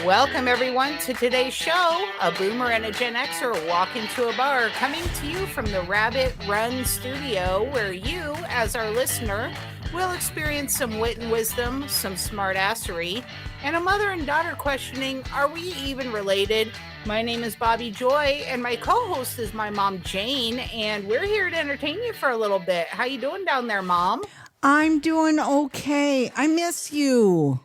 Welcome, everyone, to today's show. A boomer and a Gen Xer walk into a bar, coming to you from the Rabbit Run studio, where you, as our listener, will experience some wit and wisdom, some smartassery, and a mother and daughter questioning, are we even related? My name is Bobby Joy, and my co-host is my mom, Jane, and we're here to entertain you for a little bit. How you doing down there, Mom? I'm doing okay. I miss you.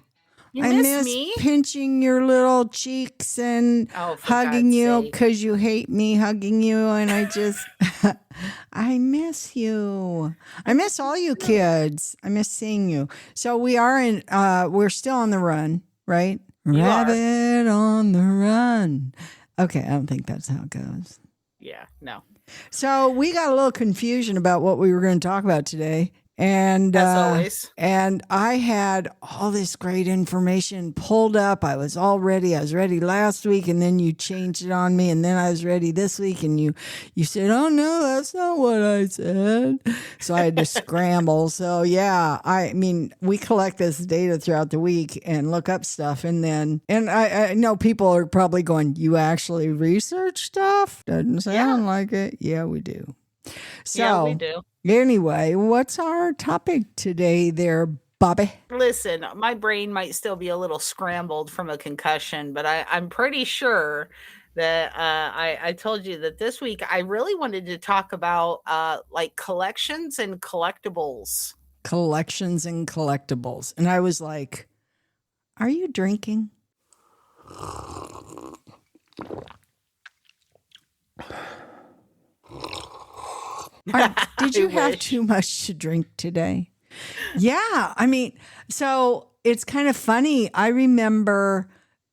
You I miss me? pinching your little cheeks and hugging God's you sake. because you hate me hugging you. And I just, I miss you. I miss all you kids. I miss seeing you. So we're still on the run, right? You Rabbit on the run. Okay, I don't think that's how it goes. Yeah, no. So we got a little confusion about what we were going to talk about today. And As always. And I had all this great information pulled up. I was all ready. I was ready last week, and then you changed it on me, and then I was ready this week, and you said, "Oh no, that's not what I said." So I had to scramble. So yeah, I mean, we collect this data throughout the week and look up stuff, and I know people are probably going, "You actually research stuff?" Doesn't sound like it. Yeah, we do. So, Yeah, we do. Anyway, what's our topic today there, Bobby? Listen, my brain might still be a little scrambled from a concussion, but I'm pretty sure that I told you that this week I really wanted to talk about like collections and collectibles. Collections and collectibles. And I was like, are you drinking? Did you have too much to drink today? Yeah. I mean, so it's kind of funny. I remember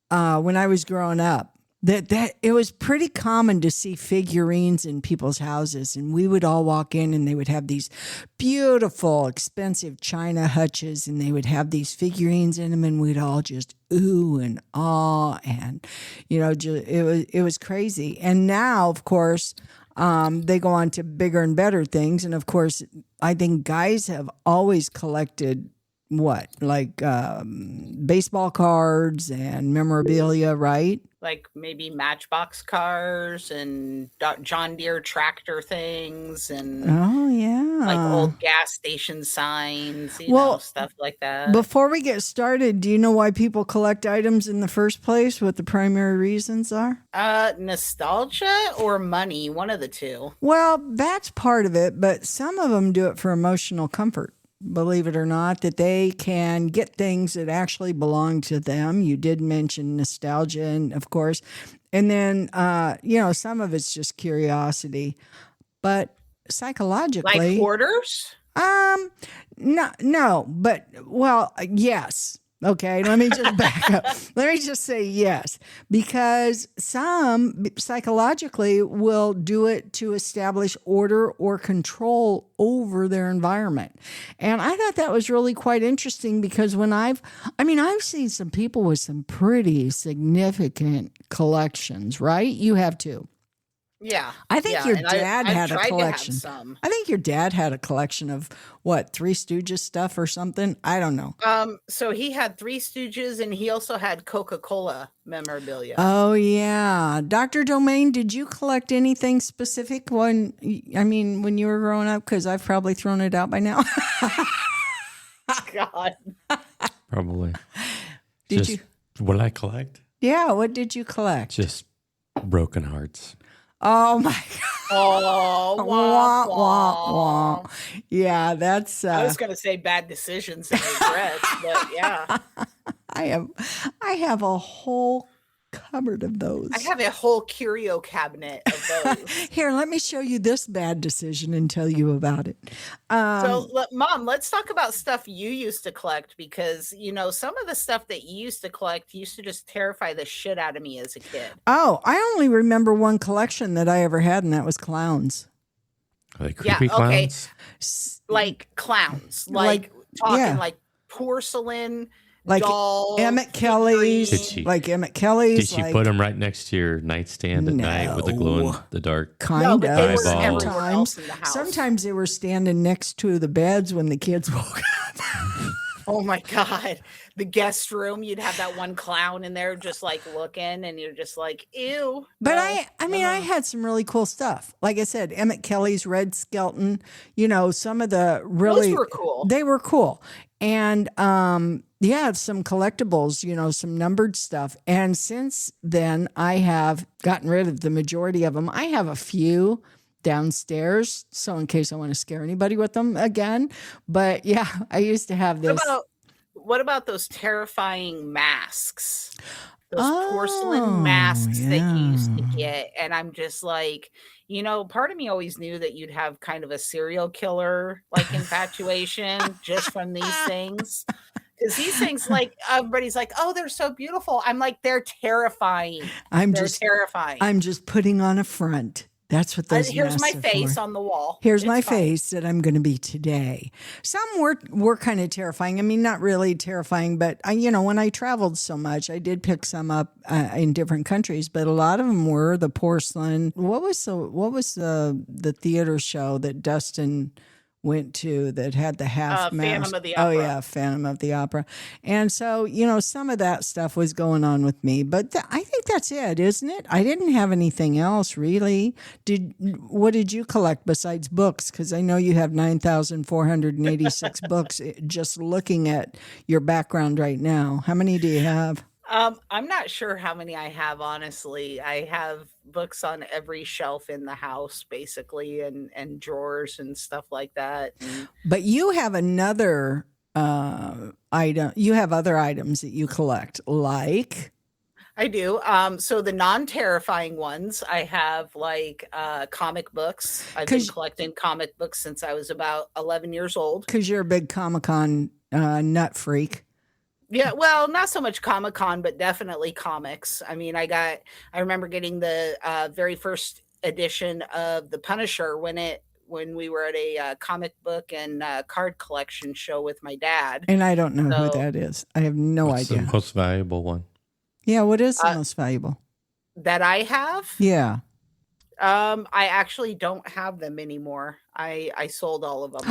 when I was growing up that it was pretty common to see figurines in people's houses. And we would all walk in and they would have these beautiful, expensive china hutches, and they would have these figurines in them, and we'd all just ooh and ah. And, it was crazy. And now, of course, they go on to bigger and better things. And of course, I think guys have always collected baseball cards and memorabilia, right? Like maybe Matchbox cars and John Deere tractor things and like old gas station signs, stuff like that. Before we get started, do you know why people collect items in the first place? What the primary reasons are? Nostalgia or money, one of the two. Well, that's part of it, but some of them do it for emotional comfort. Believe it or not, that they can get things that actually belong to them. You did mention nostalgia, and of course, and then some of it's just curiosity, but psychologically, like hoarders. No, but yes. Okay, let me just back up. Let me just say yes, because some psychologically will do it to establish order or control over their environment. And I thought that was really quite interesting, because when I've seen some people with some pretty significant collections, right? You have too. Yeah. I think your dad had a collection. I think your dad had a collection of Three Stooges stuff or something. I don't know. So he had Three Stooges, and he also had Coca-Cola memorabilia. Oh yeah. Dr. Domain, did you collect anything specific when you were growing up? Because I've probably thrown it out by now. God. Probably. What did I collect? Yeah, what did you collect? Just broken hearts. Oh my God. Oh, wah, wah, wah. Yeah, that's I was gonna say bad decisions and regrets, but yeah. I have a whole cupboard of those. I have a whole curio cabinet of those. Here, let me show you this bad decision and tell you about it. Mom, let's talk about stuff you used to collect, because some of the stuff that you used to collect used to just terrify the shit out of me as a kid. Oh, I only remember one collection that I ever had, and that was clowns. Like creepy clowns? Like clowns. Like porcelain. Like dolls, Emmett Kelly's, Did she put them right next to your nightstand at night with a glow in the dark? Kind of. Sometimes. Sometimes they were standing next to the beds when the kids woke up. Oh my God. The guest room, you'd have that one clown in there just like looking and you're just like, ew. But no, I mean, I had some really cool stuff. Like I said, Emmett Kelly's Red Skelton, some of the those really, were cool. they were cool. And, yeah, some collectibles, some numbered stuff. And since then, I have gotten rid of the majority of them. I have a few downstairs, so in case I want to scare anybody with them again. But yeah, I used to have this. What about those terrifying masks? Those porcelain masks that you used to get. And I'm just like, part of me always knew that you'd have kind of a serial killer like infatuation just from these things. Because these things, like, everybody's like, oh, they're so beautiful. I'm like, they're terrifying. They're terrifying. I'm just putting on a front. That's what those here's my masks are face for. on the wall. Here's my face that I'm going to be today. Some were kind of terrifying. I mean, not really terrifying, but when I traveled so much, I did pick some up in different countries. But a lot of them were the porcelain. What was the theater show that Dustin went to that had the half mask? Phantom of the Opera. Oh yeah, Phantom of the Opera. And so some of that stuff was going on with me, but I think that's it, isn't it? I didn't have anything else really. What did you collect besides books? Because I know you have 9,486 books. Just looking at your background right now, how many do you have? I'm not sure how many I have, honestly. I have books on every shelf in the house, basically, and drawers and stuff like that. But you have another item. You have other items that you collect, like? I do. So the non-terrifying ones, I have like comic books. I've been collecting comic books since I was about 11 years old. Because you're a big Comic-Con nut freak. Yeah, well, not so much Comic-Con, but definitely comics. I mean, I remember getting the very first edition of The Punisher when we were at a comic book and card collection show with my dad. And I don't know who that is. I have no idea. The most valuable one? Yeah, what is the most valuable? That I have? Yeah. I actually don't have them anymore. I sold all of them.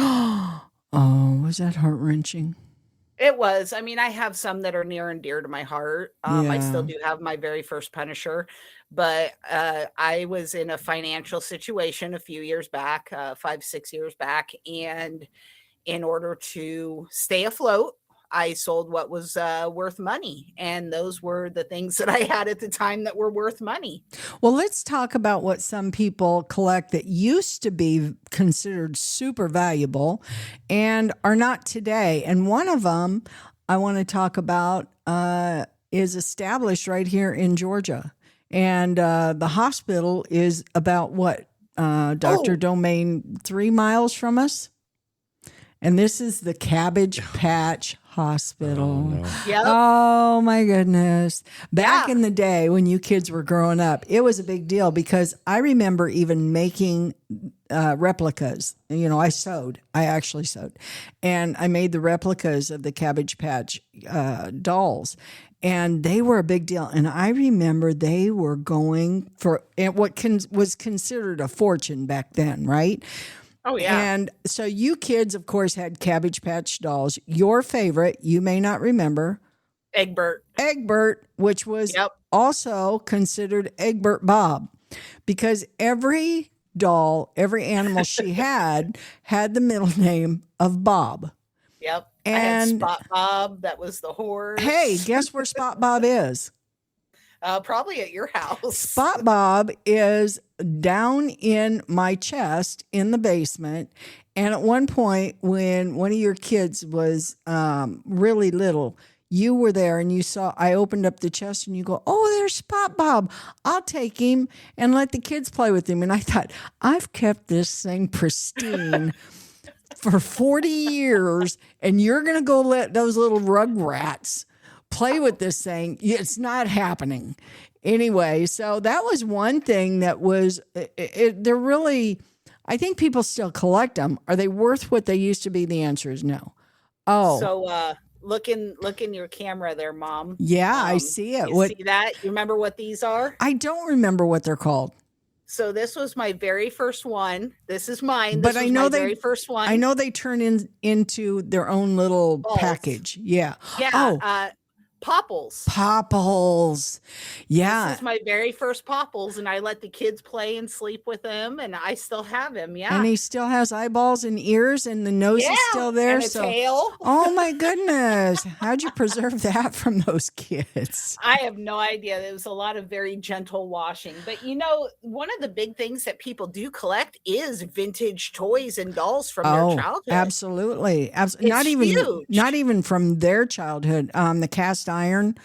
Oh, was that heart-wrenching? It was. I mean, I have some that are near and dear to my heart. I still do have my very first Punisher, but I was in a financial situation a few years back, 5-6 years back. And in order to stay afloat, I sold what was worth money. And those were the things that I had at the time that were worth money. Well, let's talk about what some people collect that used to be considered super valuable and are not today. And one of them I want to talk about is established right here in Georgia. And the hospital is about Dr. Domain, 3 miles from us? And this is the Cabbage Patch Hospital. Oh, no. Yep. Oh my goodness. Back in the day when you kids were growing up, it was a big deal because I remember even making replicas. I sewed. I actually sewed. And I made the replicas of the Cabbage Patch dolls. And they were a big deal. And I remember they were going for what was considered a fortune back then, right? Oh, yeah. And so you kids, of course, had Cabbage Patch dolls. Your favorite, you may not remember. Egbert, which was also considered Egbert Bob. Because every doll, every animal she had the middle name of Bob. Yep. And I had Spot Bob. That was the horse. Hey, guess where Spot Bob is? Probably at your house. Spot Bob is down in my chest in the basement. And at one point, when one of your kids was really little, you were there and you saw, I opened up the chest and you go, oh, there's Spot Bob. I'll take him and let the kids play with him. And I thought, I've kept this thing pristine for 40 years and you're going to go let those little rugrats play with this thing. It's not happening. Anyway, so that was one thing that was, they're really, I think people still collect them. Are they worth what they used to be? The answer is no. Oh. So look in your camera there, Mom. Yeah, I see it. See that? You remember what these are? I don't remember what they're called. So this was my very first one. This is mine. But This I was know my they, very first one. I know they turn into their own little Balls. package. Yeah. Yeah. Oh, Popples. Popples. Yeah. This is my very first Popples, and I let the kids play and sleep with him, and I still have him. Yeah. And he still has eyeballs and ears, and the nose is still there. And a tail. Oh my goodness. How'd you preserve that from those kids? I have no idea. There was a lot of very gentle washing. But one of the big things that people do collect is vintage toys and dolls from their childhood. Absolutely. Huge. Not even from their childhood. The cast iron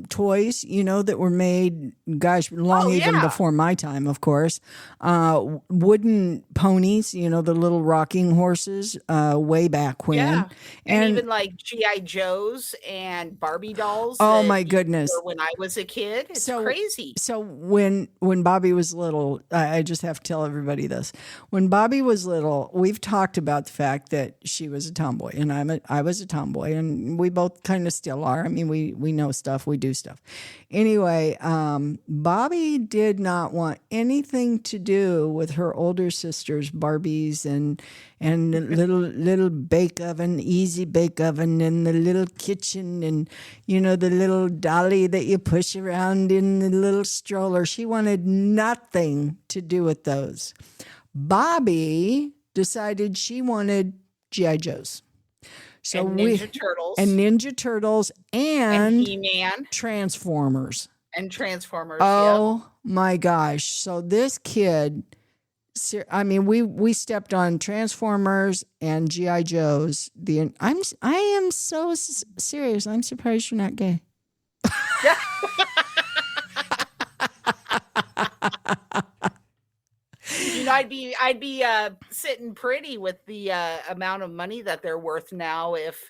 toys, that were made, gosh, even before my time, of course. Wooden ponies, the little rocking horses, way back when. Yeah. And even like G.I. Joes and Barbie dolls. Oh my goodness. When I was a kid. It's crazy. So when Bobby was little, I just have to tell everybody this. When Bobby was little, we've talked about the fact that she was a tomboy and I was a tomboy, and we both kind of still are. I mean, we know stuff, we do stuff. Anyway, Bobby did not want anything to do with her older sister's Barbies and the little bake oven, easy bake oven, and the little kitchen, and the little dolly that you push around in the little stroller. She wanted nothing to do with those. Bobby decided she wanted G.I. Joes. So Ninja Turtles. And Ninja Turtles and He-Man. Transformers. And Transformers. Oh my gosh. So this kid, I mean, we stepped on Transformers and G.I. Joes. I am so serious. I'm surprised you're not gay. I'd be sitting pretty with the amount of money that they're worth now if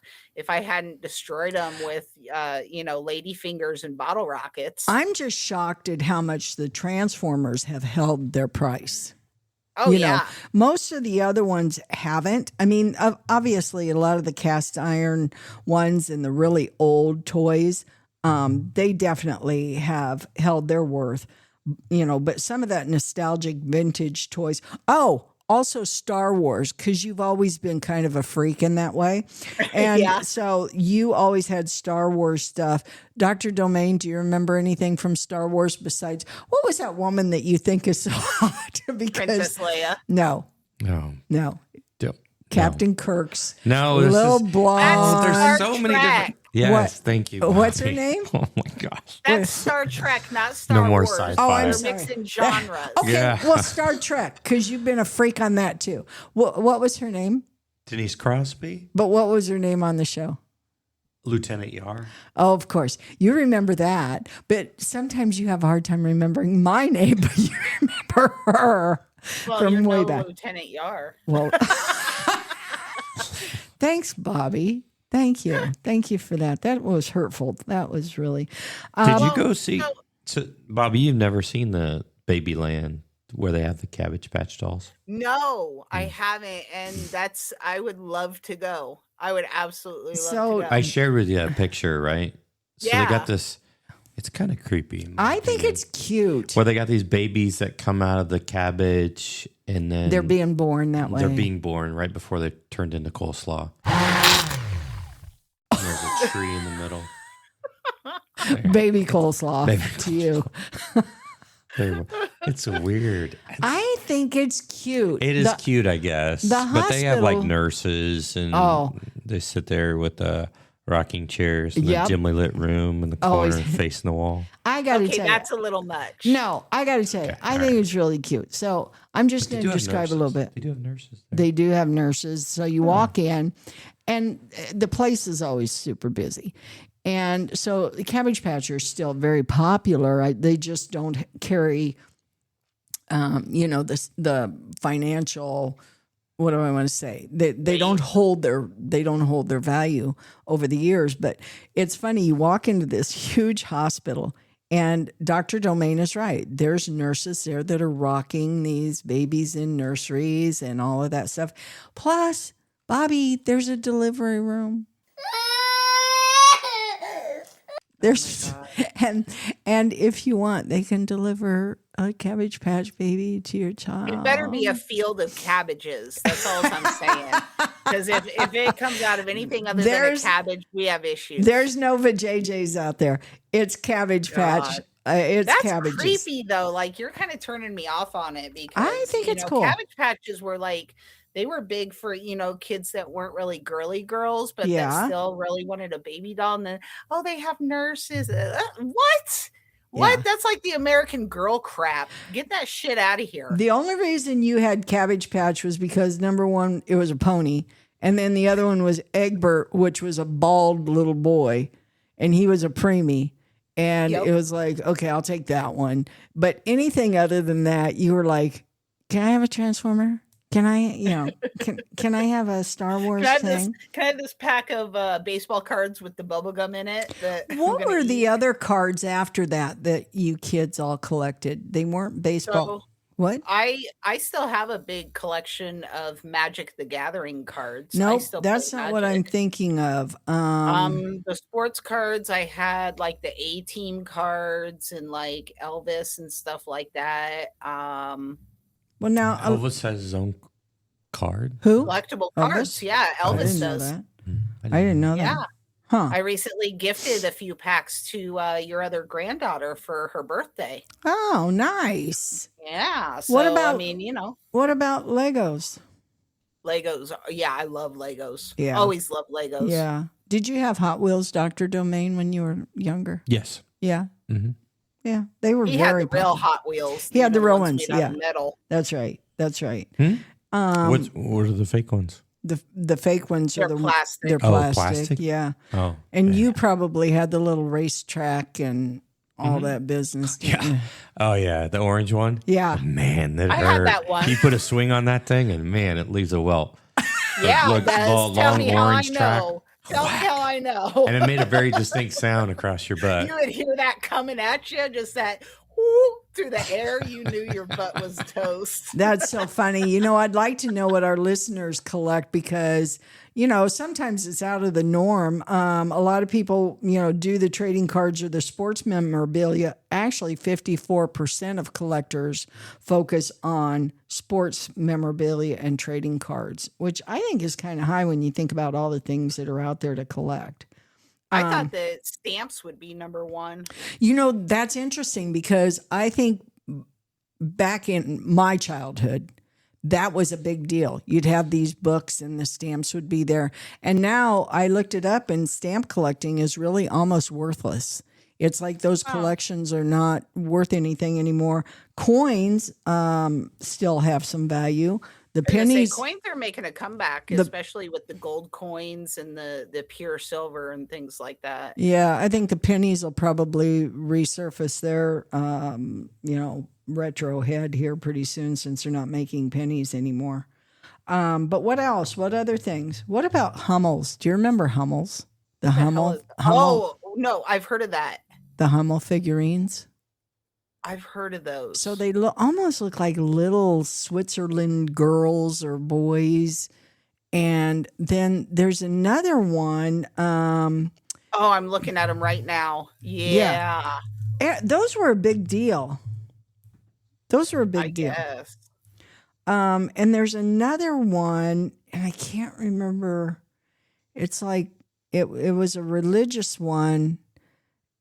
I hadn't destroyed them with lady fingers and bottle rockets. I'm just shocked at how much the Transformers have held their price. Oh, yeah. Most of the other ones haven't. I mean, obviously, a lot of the cast iron ones and the really old toys, they definitely have held their worth. But some of that nostalgic vintage toys. Oh, also Star Wars, because you've always been kind of a freak in that way. And so you always had Star Wars stuff. Dr. Domain, do you remember anything from Star Wars besides, what was that woman that you think is so hot? Princess Leia. No. Captain Kirk's little blonde. There's so many different. Yes, thank you. Bobby. What's her name? Oh my gosh. That's Star Trek, not Star No more Wars. sci-fi. Oh, I'm They're sorry. mixing genres. Okay, well, Star Trek, because you've been a freak on that too. What was her name? Denise Crosby? But what was her name on the show? Lieutenant Yar. Oh, of course. You remember that. But sometimes you have a hard time remembering my name, but you remember her from way back. Lieutenant Yar. Well, thanks, Bobby. Thank you. Thank you for that. That was hurtful. That was really. Did you go see? So, Bobby, you've never seen the Babyland where they have the Cabbage Patch dolls? No, I haven't. And I would love to go. I would absolutely love to go. I shared with you a picture, right? So they got this. It's kind of creepy. I think it's cute. Where they got these babies that come out of the cabbage and then they're being born that way. They're being born right before they're turned into coleslaw. There's a tree in the middle. Baby coleslaw to you. It's weird. I think it's cute. It is cute, I guess. But they have like nurses and they sit there with the rocking chairs in the dimly lit room in the corner facing the wall. I got to tell you. That's a little much. No, I got to tell you. I think it's really cute. So I'm just going to describe a little bit. They do have nurses there. They do have nurses. So you walk in and the place is always super busy. And so the Cabbage Patch are still very popular. They just don't carry, the financial. What do I want to say? They don't hold their value over the years. But it's funny. You walk into this huge hospital, and Dr. Domain is right. There's nurses there that are rocking these babies in nurseries and all of that stuff. Plus, Bobby, there's a delivery room. There's and if you want, they can deliver a Cabbage Patch baby to your child. It better be a field of cabbages. That's all I'm saying. Because if it comes out of anything other than a cabbage, we have issues. There's no vajayjays out there. It's Cabbage Patch. It's That's cabbages. creepy though. Like you're kind of turning me off on it because I think it's cool. Cabbage Patches were like they were big for kids that weren't really girly girls, but that still really wanted a baby doll. And then they have nurses. What? What? That's like the American Girl crap. Get that shit out of here. The only reason you had Cabbage Patch was because number one, it was a pony, and then the other one was Egbert, which was a bald little boy, and he was a preemie. And it was like, okay, I'll take that one. But anything other than that, you were like, can I have a Transformer? Can I, can I have a Star Wars thing? Can I have this pack of baseball cards with the bubble gum in it? What were the other cards after that you kids all collected? They weren't baseball. So, what? I still have a big collection of Magic the Gathering cards. No, that's not what I'm thinking of. The sports cards, I had like the A-Team cards and like Elvis and stuff like that. Well, now Elvis has his own card. Who? Collectible cards. Yeah, Elvis does. I didn't know that. Yeah. Huh. I recently gifted a few packs to your other granddaughter for her birthday. Oh, nice. Yeah. So, what about? What about Legos? Legos. Yeah, I love Legos. Yeah. Always love Legos. Yeah. Did you have Hot Wheels Dr. Domain when you were younger? Yes. Yeah. Mm-hmm. Yeah, they were he very had the real Hot Wheels. He had the real ones. Yeah, metal. That's right. That's right. What are the fake ones? The fake ones are plastic. They're plastic. Yeah. Oh. And you probably had the little racetrack and all that business. Yeah. Oh yeah, the orange one. Yeah. Man, I had that one. You put a swing on that thing, and man, it leaves a welt. Yeah, it does. Tell me how I know. Tell me how I know. And it made a very distinct sound across your butt. You would hear that coming at you, just that whoo, through the air. You knew your butt was toast. That's so funny. I'd like to know what our listeners collect because, sometimes it's out of the norm. A lot of people, do the trading cards or the sports memorabilia. Actually, 54% of collectors focus on sports memorabilia and trading cards, which I think is kind of high when you think about all the things that are out there to collect. I thought that stamps would be number one. That's interesting because I think back in my childhood, that was a big deal. You'd have these books and the stamps would be there. And now I looked it up and stamp collecting is really almost worthless. It's like those collections are not worth anything anymore. Coins still have some value. The pennies, coins are making a comeback, especially with the gold coins and the pure silver and things like that. Yeah, I think the pennies will probably resurface their, retro head here pretty soon since they're not making pennies anymore. But what else? What other things? What about Hummels? Do you remember Hummels? The Hummel? Oh, no, I've heard of that. The Hummel figurines? I've heard of those. So they almost look like little Switzerland girls or boys. And then there's another one. I'm looking at them right now. Yeah. Those were a big deal. I guess. And there's another one, and I can't remember. It's like it was a religious one.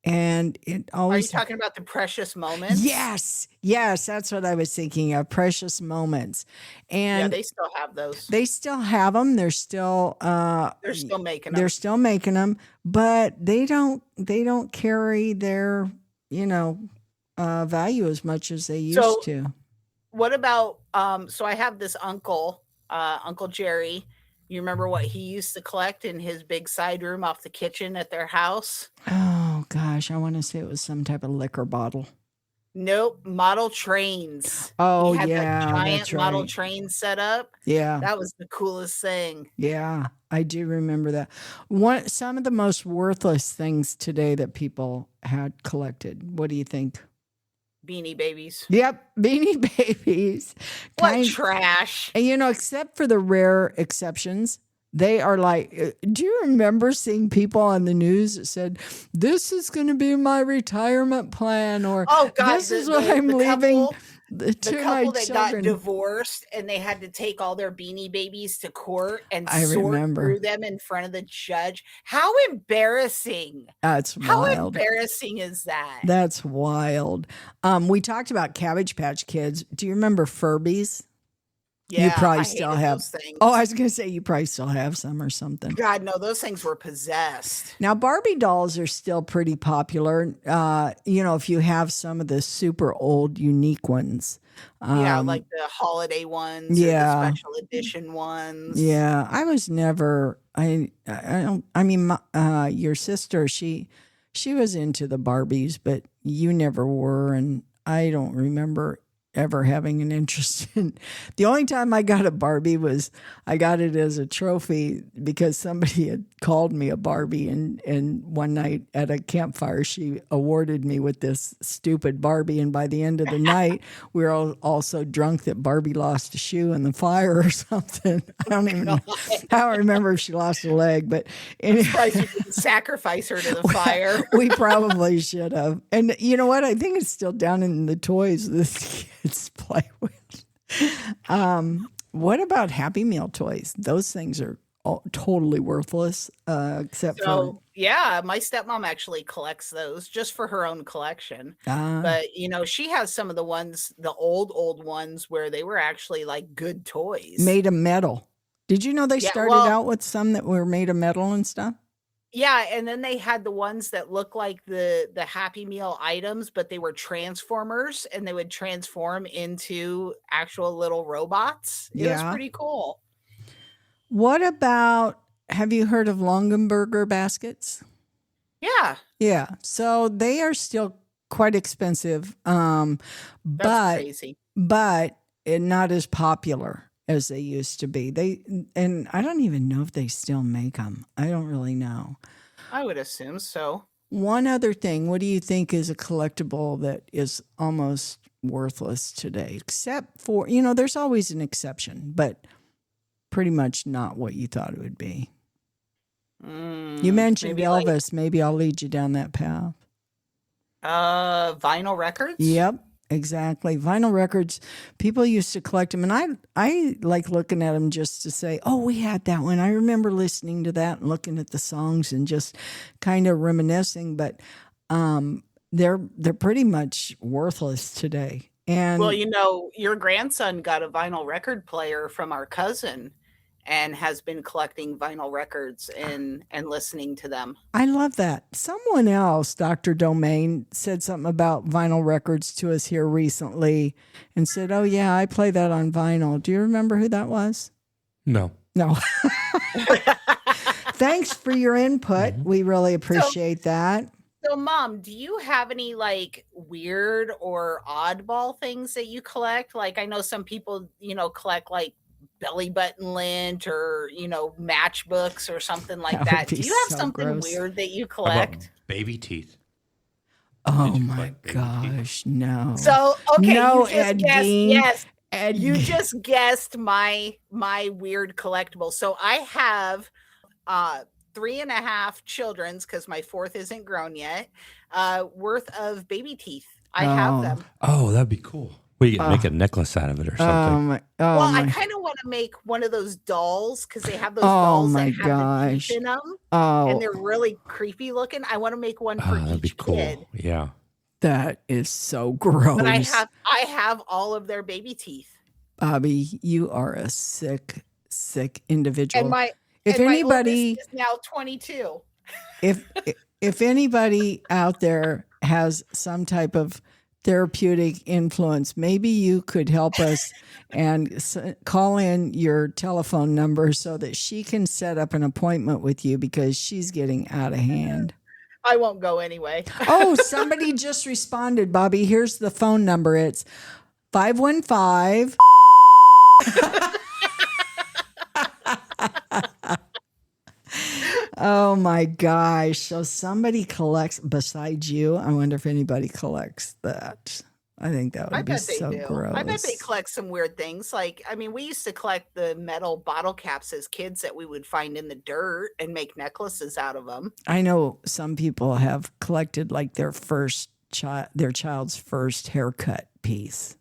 And it always. Are you talking about the Precious Moments? Yes, that's what I was thinking of. Precious Moments, and they still have those. They still have them. They're still making them. They're still making them, but they don't carry their value as much as they used to. What about so I have this uncle, Uncle Jerry. You remember what he used to collect in his big side room off the kitchen at their house? Oh, gosh. I want to say it was some type of liquor bottle. Nope. Model trains. Oh, he had yeah. That giant that's right. model train set up. Yeah. That was the coolest thing. Yeah. I do remember that. Some of the most worthless things today that people had collected. What do you think? Beanie Babies. Yep, Beanie Babies. What trash. And except for the rare exceptions, They are like, do you remember seeing people on the news that said, this is going to be my retirement plan, or this is what I'm leaving the couple that got divorced and they had to take all their Beanie Babies to court and sort through them in front of the judge. How embarrassing. That's wild. How embarrassing is that? That's wild. We talked about Cabbage Patch Kids. Do you remember Furbies? Yeah, you probably still have those things. Oh, I was going to say you probably still have some or something. God, no, those things were possessed. Now, Barbie dolls are still pretty popular. If you have some of the super old, unique ones. Like the holiday ones, or the special edition ones. Yeah, I was never. Your sister, she was into the Barbies, but you never were, and I don't remember ever having an interest in. The only time I got a Barbie was I got it as a trophy because somebody had called me a Barbie, and one night at a campfire she awarded me with this stupid Barbie, and by the end of the night we were all so drunk that Barbie lost a shoe in the fire or something. I don't remember if she lost a leg, but anyway. I'm surprised you didn't sacrifice her to the fire. We probably should have. And you know what? I think it's still down in the toys this kids play with. What about Happy Meal toys? Those things are totally worthless, except for... Yeah, my stepmom actually collects those just for her own collection. But, she has some of the ones, the old ones, where they were actually like good toys. Made of metal. Did you know they started out with some that were made of metal and stuff? Yeah, and then they had the ones that look like the Happy Meal items, but they were transformers, and they would transform into actual little robots. It was pretty cool. What about, have you heard of Longenberger baskets? Yeah. Yeah, so they are still quite expensive, That's crazy. But not as popular as they used to be. And I don't even know if they still make them. I don't really know. I would assume so. One other thing, what do you think is a collectible that is almost worthless today? Except for, there's always an exception, but pretty much not what you thought it would be. You mentioned Elvis. Maybe I'll lead you down that path. Vinyl records? Yep. Exactly. Vinyl records, people used to collect them. And I like looking at them just to say, oh, we had that one. I remember listening to that and looking at the songs and just kind of reminiscing. But they're pretty much worthless today. And well, your grandson got a vinyl record player from our cousin and has been collecting vinyl records and listening to them. I love that. Someone else, Dr. Domain, said something about vinyl records to us here recently and said, oh, yeah, I play that on vinyl. Do you remember who that was? No. Thanks for your input. We really appreciate that. So, Mom, do you have any like weird or oddball things that you collect? Like, I know some people, collect like belly button lint or matchbooks or something like that. Do you have something weird that you collect? Baby teeth. Oh my gosh, no. So no, you just guessed, yes. You just guessed my weird collectible. So I have 3.5 children's, because my fourth isn't grown yet, worth of baby teeth. I have them. Oh, that'd be cool. We can make a necklace out of it or something. I kind of want to make one of those dolls, because they have those dolls that have the teeth in them, and they're really creepy looking. I want to make one for each kid. Yeah, that is so gross. But I have all of their baby teeth. Bobby, you are a sick individual. And my oldest is now 22. If anybody out there has some type of therapeutic influence, maybe you could help us and call in your telephone number so that she can set up an appointment with you, because she's getting out of hand. I won't go anyway. Oh, somebody just responded, Bobby. Here's the phone number. It's 515. Oh my gosh. So somebody collects, besides you, I wonder if anybody collects that. I think that would be so gross. I bet they collect some weird things. Like, I mean, we used to collect the metal bottle caps as kids that we would find in the dirt and make necklaces out of them. I know some people have collected like their child's first haircut piece.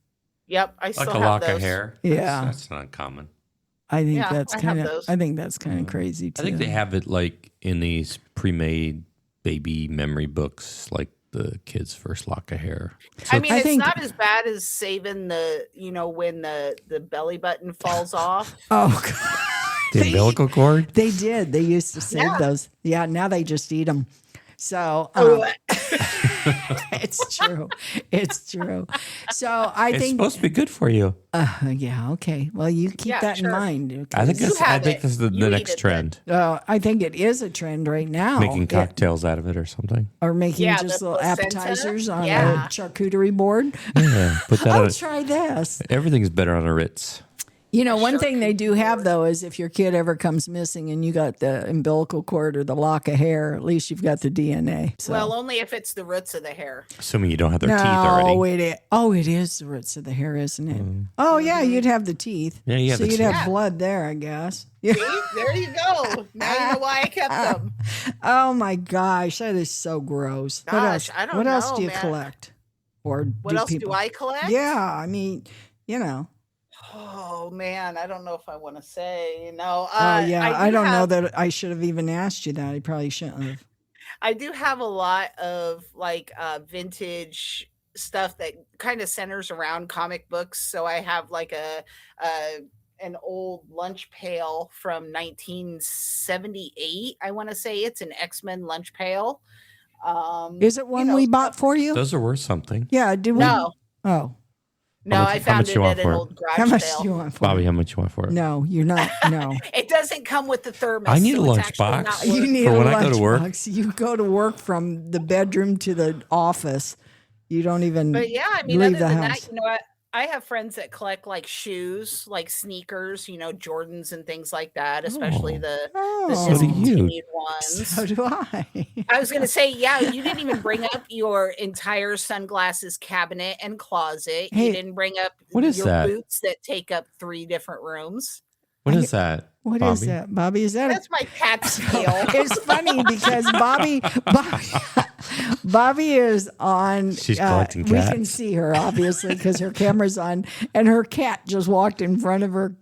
Yep, I still like have a lock those. of hair. Yeah, that's not common. I think that's kind of. I think that's kind of crazy too. I think they have it like in these pre-made baby memory books, like the kid's first lock of hair. So I mean, it's not as bad as saving the, when the belly button falls off. Oh, God. The umbilical cord? They did. They used to save those. Yeah, now they just eat them. So it's true. It's true. So I think it's supposed to be good for you. Yeah. Okay. Well, you keep that in mind. I think this is the next trend. I think it is a trend right now. Making cocktails out of it or something. Or making just little appetizers on a charcuterie board. Yeah, put that I'll try this. Everything's better on a Ritz. One thing they do have, though, is if your kid ever comes missing and you got the umbilical cord or the lock of hair, at least you've got the DNA. So. Well, only if it's the roots of the hair. Assuming you don't have their teeth already. It is the roots of the hair, isn't it? Oh, yeah, you'd have the teeth. Yeah, you have so the you'd teeth. have blood there, I guess. Yeah. See? There you go. Now you know why I kept them. Oh, my gosh. That is so gross. Gosh, I don't know, What else do you collect? Or what else do I collect? Yeah, I mean, Oh man, I don't know if I want to say. No. I don't know that I should have even asked you that. I probably shouldn't have. I do have a lot of vintage stuff that kind of centers around comic books. So I have like an old lunch pail from 1978. I want to say it's an X-Men lunch pail. Is it one we bought for you? Those are worth something. Yeah. Did we? No. Oh. No, I found it at an old garage sale. How much do you want for it? Bobby, how much you want for it? No, you're not. No. It doesn't come with the thermos. I need a lunchbox. You need for a when lunch I go to work. Box. You go to work from the bedroom to the office. You don't even But yeah, I mean, leave other the than house. that, I have friends that collect like shoes, like sneakers, Jordans and things like that, especially the discontinued ones. So do I. I was going to say, you didn't even bring up your entire sunglasses cabinet and closet. Hey, you didn't bring up your boots that take up 3 different rooms. What is that? What Bobby? is that, Bobby? That's my cat's tail. It's funny because Bobby is on. She's collecting cats. We can see her obviously because her camera's on, and her cat just walked in front of her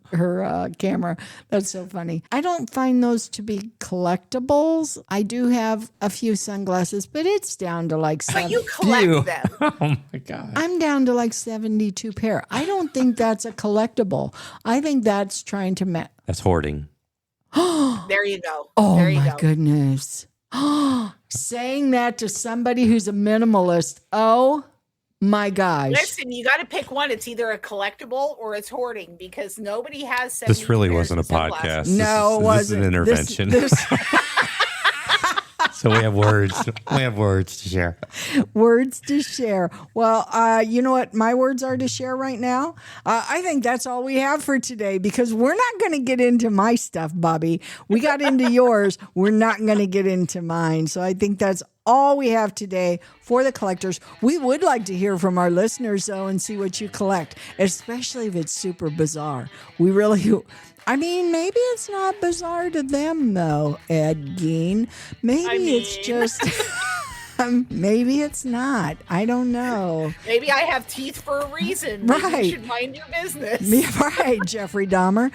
camera. That's so funny. I don't find those to be collectibles. I do have a few sunglasses, but it's down to like 7. But you collect them. Oh my God. I'm down to like 72 pair. I don't think that's a collectible. I think that's trying to That's hoarding. There you go. Oh there you my go. goodness. Saying that to somebody who's a minimalist. Oh my gosh. Listen, you got to pick one. It's either a collectible or it's hoarding because nobody has 70 This really pairs wasn't a of sunglasses. podcast. No, it wasn't. This is an intervention. So we have words. We have words to share. Words to share. Well, you know what my words are to share right now? I think that's all we have for today because we're not going to get into my stuff, Bobby. We got into yours. We're not going to get into mine. So I think that's all we have today for the collectors. We would like to hear from our listeners, though, and see what you collect, especially if it's super bizarre. We really... I mean, maybe it's not bizarre to them, though, Ed Gein. Maybe it's just... maybe it's not. I don't know. Maybe I have teeth for a reason. Right. Maybe you should mind your business. Right, Jeffrey Dahmer.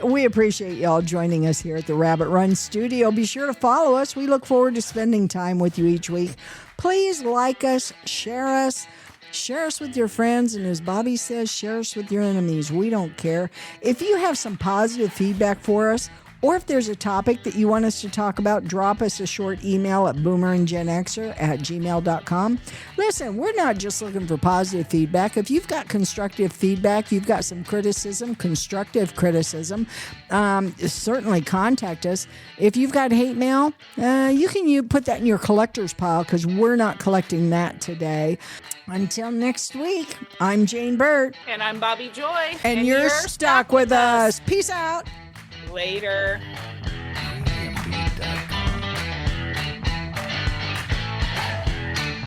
We appreciate y'all joining us here at the Rabbit Run Studio. Be sure to follow us. We look forward to spending time with you each week. Please like us, share us. Share us with your friends, and as Bobby says, share us with your enemies. We don't care. If you have some positive feedback for us, or if there's a topic that you want us to talk about, drop us a short email at boomerandgenxer@gmail.com. Listen, we're not just looking for positive feedback. If you've got constructive feedback, you've got some criticism, constructive criticism, certainly contact us. If you've got hate mail, you can put that in your collector's pile because we're not collecting that today. Until next week, I'm Jane Burt. And I'm Bobby Joy. And you're stuck with us. Peace out. Later.